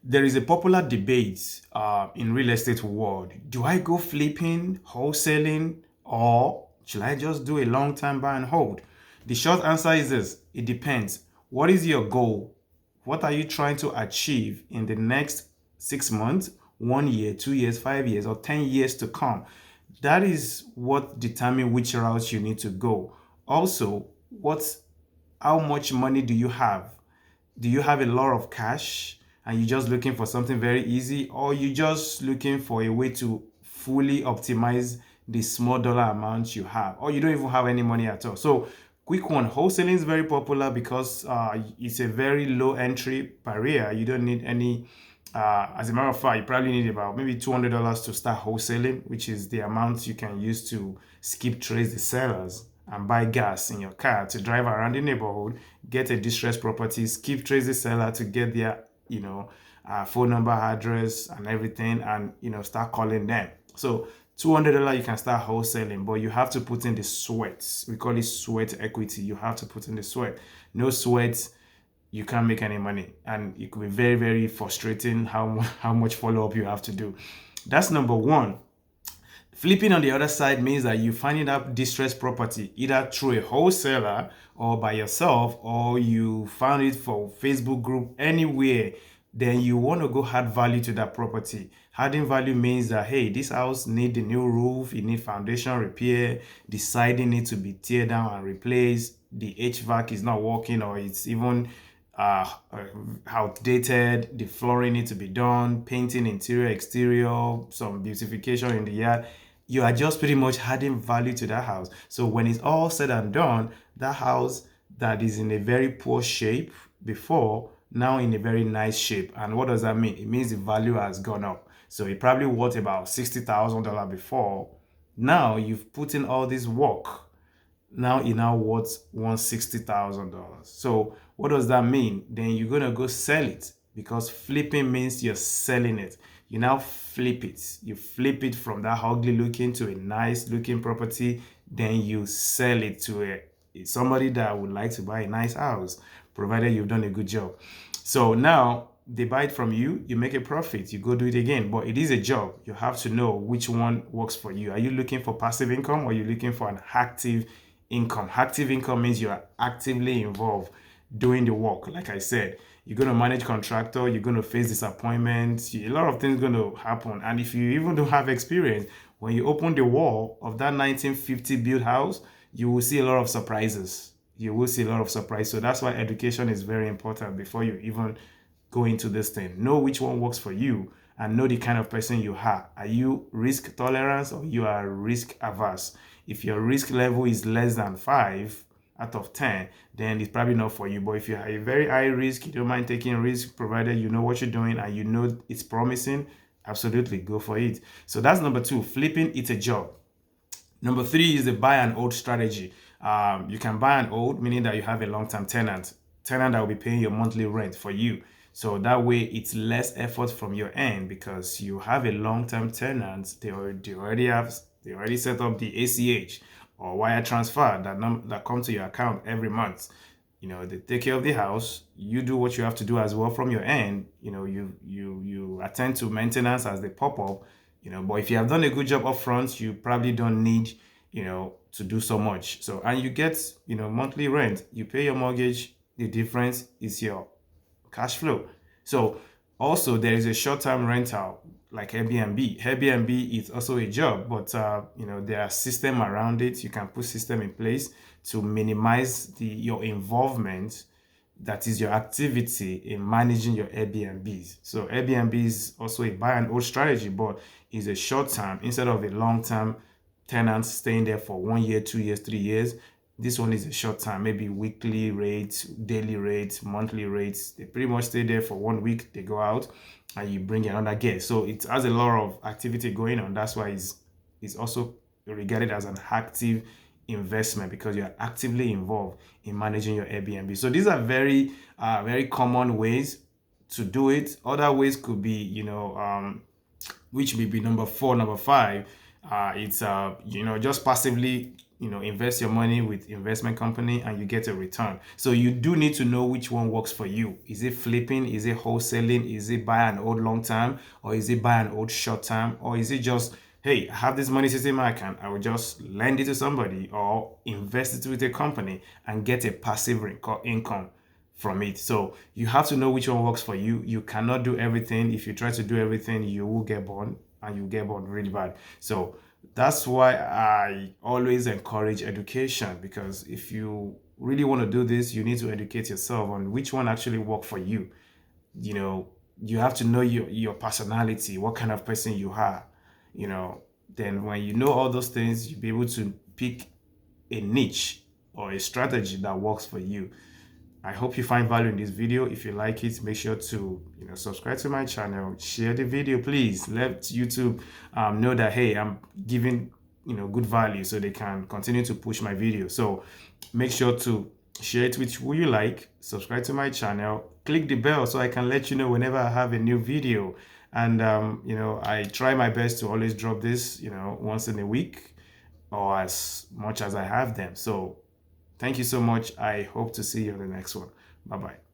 There is a popular debate in real estate world. Do I go flipping, wholesaling, or should I just do a long-term buy and hold? The short answer is this: it depends. What is your goal? What are you trying to achieve in the next 6 months, 1 year, 2 years, 5 years, or 10 years to come? That is what determines which route you need to go. Also, how much money do you have? Do you have a lot of cash and you're just looking for something very easy, or you just looking for a way to fully optimize the small dollar amount you have, or you don't even have any money at all? So quick one, wholesaling is very popular because it's a very low entry barrier. You don't need any as a matter of fact, you probably need about maybe $200 to start wholesaling, which is the amount you can use to skip trace the sellers and buy gas in your car to drive around the neighborhood, get a distressed property, skip trace the seller to get their, phone number, address, and everything, and start calling them. So $200 you can start wholesaling, but you have to put in the sweat. We call it sweat equity. You have to put in the sweat. No sweat, you can't make any money, and it could be very, very frustrating how much follow-up you have to do. That's number one. Flipping on the other side means that you finding out distressed property either through a wholesaler or by yourself, or you found it for Facebook group, anywhere. Then you want to go add value to that property. Adding value means that, hey, this house need a new roof, it need foundation repair, the siding needs to be teared down and replaced, the HVAC is not working, or it's even uh, outdated, the flooring needs to be done, painting interior, exterior, some beautification in the yard. You are just pretty much adding value to that house. So when it's all said and done, that house that is in a very poor shape before, now in a very nice shape. And what does that mean? It means the value has gone up. So it probably worth about $60,000 before. Now you've put in all this work, now it now worth $160,000. So what does that mean? Then you're gonna go sell it, because flipping means you're selling it. You now flip it. You flip it from that ugly looking to a nice looking property. Then you sell it to somebody that would like to buy a nice house, provided you've done a good job. So now they buy it from you, you make a profit, you go do it again. But it is a job. You have to know which one works for you. Are you looking for passive income, or are you looking for an active income? Active income means you are actively involved doing the work. Like I said, you're going to manage contractor, you're going to face disappointments, a lot of things going to happen. And if you even don't have experience, when you open the wall of that 1950 built house, you will see a lot of surprises. You will see a lot of surprise. So that's why education is very important before you even go into this thing. Know which one works for you, and know the kind of person you are. Are you risk tolerance, or you are risk averse? If your risk level is less than 5 out of 10, then it's probably not for you. But if you are a very high risk, you don't mind taking risk, provided you know what you're doing and you know it's promising, absolutely go for it. So that's number two. Flipping, it's a job. Number three is the buy and hold strategy. You can buy and hold, meaning that you have a long-term tenant that will be paying your monthly rent for you. So that way it's less effort from your end, because you have a long-term tenant. They already set up the ACH or wire transfer that come to your account every month. They take care of the house. You do what you have to do as well from your end. You attend to maintenance as they pop up. But if you have done a good job up front, you probably don't need to do so much. So, and you get monthly rent. You pay your mortgage. The difference is your cash flow. So also there is a short-term rental like Airbnb. Airbnb is also a job, but there are system around it. You can put system in place to minimize your involvement, that is your activity in managing your Airbnbs. So Airbnb is also a buy and hold strategy, but is a short term instead of a long term tenants staying there for 1 year, 2 years, 3 years. This one is a short time, maybe weekly rates, daily rates, monthly rates. They pretty much stay there for 1 week, they go out, and you bring another guest. So it has a lot of activity going on. That's why it's also regarded as an active investment, because you are actively involved in managing your Airbnb. So these are very common ways to do it. Other ways could be, which may be number four, number five. It's just passively invest your money with investment company and you get a return. So you do need to know which one works for you. Is it flipping? Is it wholesaling? Is it buy and hold long term? Or is it buy and hold short term? Or is it just, hey, I have this money sitting in my account, I will just lend it to somebody or invest it with a company and get a passive income from it. So you have to know which one works for you. You cannot do everything. If you try to do everything, you will get burned, and you get burned really bad. So that's why I always encourage education, because if you really want to do this, you need to educate yourself on which one actually work for you. You know, you have to know your personality, what kind of person you are. You know, then when you know all those things, you'll be able to pick a niche or a strategy that works for you. I hope you find value in this video. If you like it, make sure to subscribe to my channel, share the video, please. Let YouTube know that, hey, I'm giving good value, so they can continue to push my video. So make sure to share it with who you like, subscribe to my channel, click the bell so I can let you know whenever I have a new video. And I try my best to always drop this once in a week, or as much as I have them. So thank you so much. I hope to see you on the next one. Bye bye.